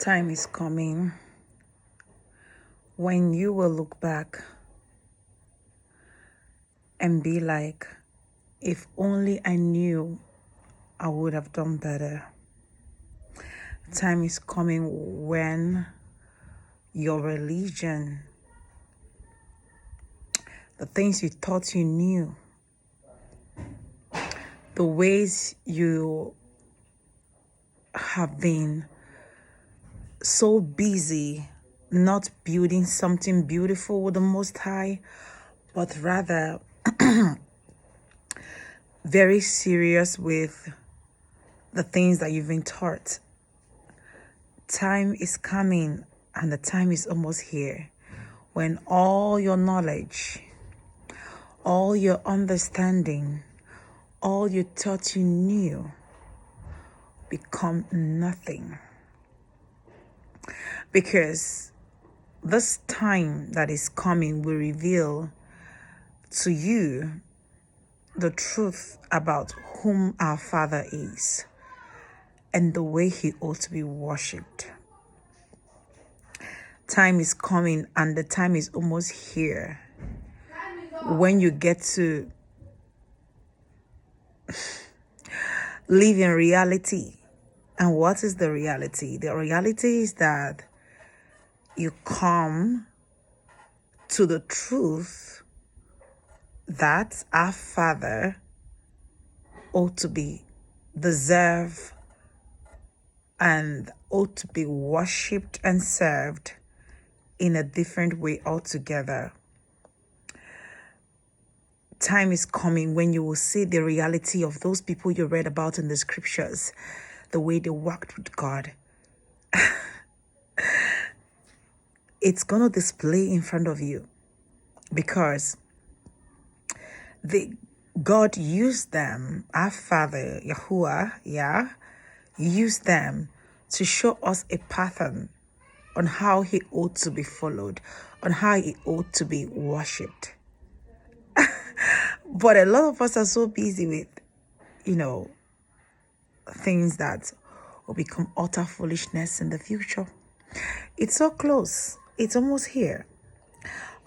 Time is coming when you will look back and be like, if only I knew, I would have done better. Time is coming when your religion, the things you thought you knew, the ways you have been so busy not building something beautiful with the Most High, but rather very serious with the things that you've been taught. Time is coming, and the time is almost here, when all your knowledge, all your understanding, all you thought you knew become nothing. Because this time that is coming will reveal to you the truth about whom our Father is and the way he ought to be worshipped. Time is coming, and the time is almost here, when you get to live in reality. And what is the reality? The reality is that you come to the truth that our Father ought to be deserved and ought to be worshipped and served in a different way altogether. Time is coming when you will see the reality of those people you read about in the scriptures, the way they worked with God. It's going to display in front of you, because God used them, our Father, Yahuwah, used them to show us a pattern on how he ought to be followed, on how he ought to be worshipped. But a lot of us are so busy with, things that will become utter foolishness in the future. It's so close. It's almost here.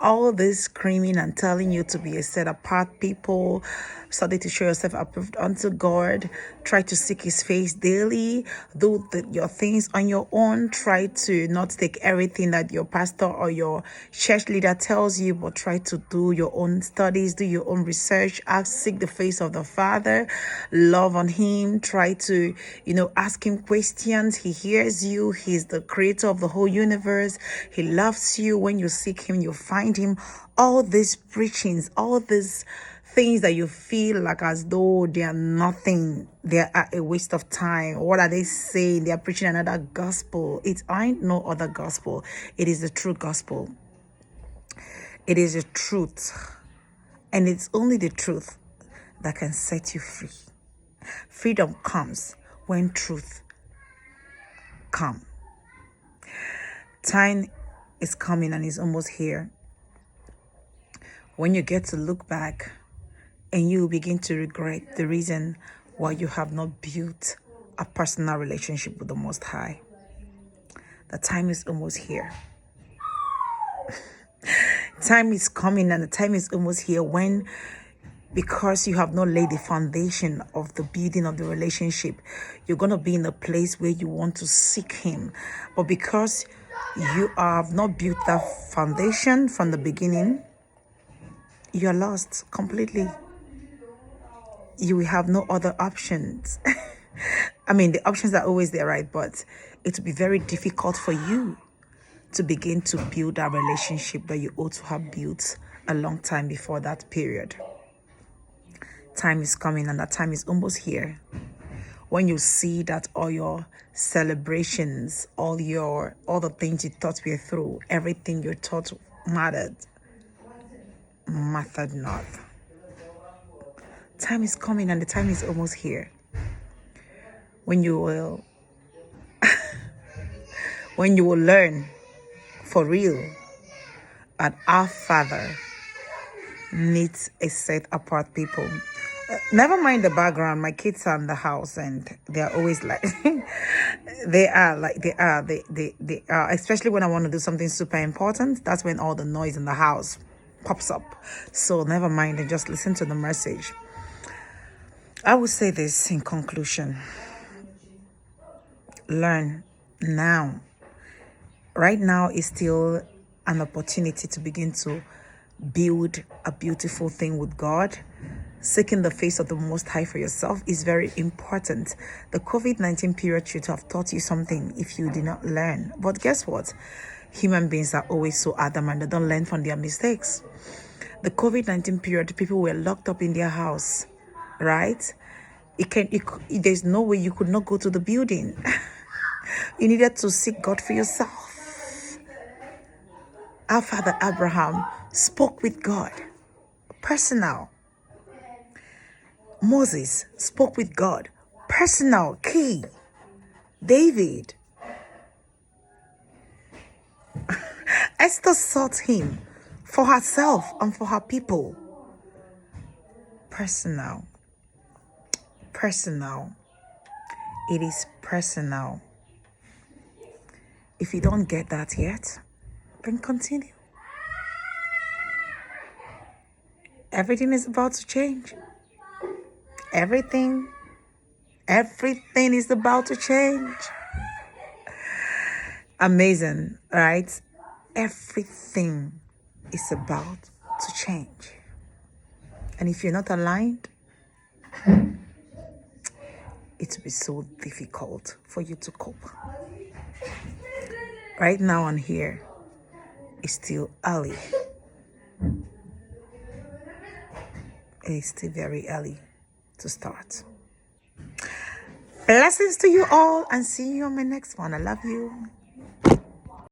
All this screaming and telling you to be a set apart people, study to show yourself approved unto God, try to seek his face daily, do your things on your own, try to not take everything that your pastor or your church leader tells you, but try to do your own studies, do your own research, seek the face of the Father, love on him, try to, ask him questions. He hears you. He's the creator of the whole universe. He loves you. When you seek him, you find him. All these preachings, all these things that you feel like as though they are nothing, they are a waste of time. What are they saying? They are preaching another gospel. It ain't no other gospel. It is the true gospel. It is the truth. And it's only the truth that can set you free. Freedom comes when truth comes. Time is coming and is almost here, when you get to look back and you begin to regret the reason why you have not built a personal relationship with the Most High. The time is almost here. Time is coming, and the time is almost here when, because you have not laid the foundation of the building of the relationship, you're going to be in a place where you want to seek him. But because you have not built that foundation from the beginning, you're lost completely. You will have no other options. I mean, the options are always there, right? But it will be very difficult for you to begin to build that relationship that you ought to have built a long time before that period. Time is coming, and that time is almost here, when you see that all your celebrations, all the things you thought were through, everything you thought mattered not. Time is coming, and the time is almost here, when you will learn for real that our Father needs a set apart people. Never mind the background. My kids are in the house and they are always like, they are, especially when I want to do something super important. That's when all the noise in the house pops up. So never mind and just listen to the message. I would say this in conclusion. Learn now. Right now is still an opportunity to begin to build a beautiful thing with God. Seeking the face of the Most High for yourself is very important. The COVID-19 period should have taught you something if you did not learn. But guess what? Human beings are always so adamant. They don't learn from their mistakes. The COVID-19 period, people were locked up in their house, right? There's no way you could not go to the building. You needed to seek God for yourself. Our father Abraham spoke with God. Personal. Moses spoke with God. Personal. Key. David. Esther sought him for herself and for her people. Personal. Personal. It is personal. If you don't get that yet, then continue. Everything is about to change. Everything is about to change. Amazing, right? Everything is about to change. And if you're not aligned, it will be so difficult for you to cope. Right now on here, it's still early. It's still very early to start. Blessings to you all and see you on my next one. I love you.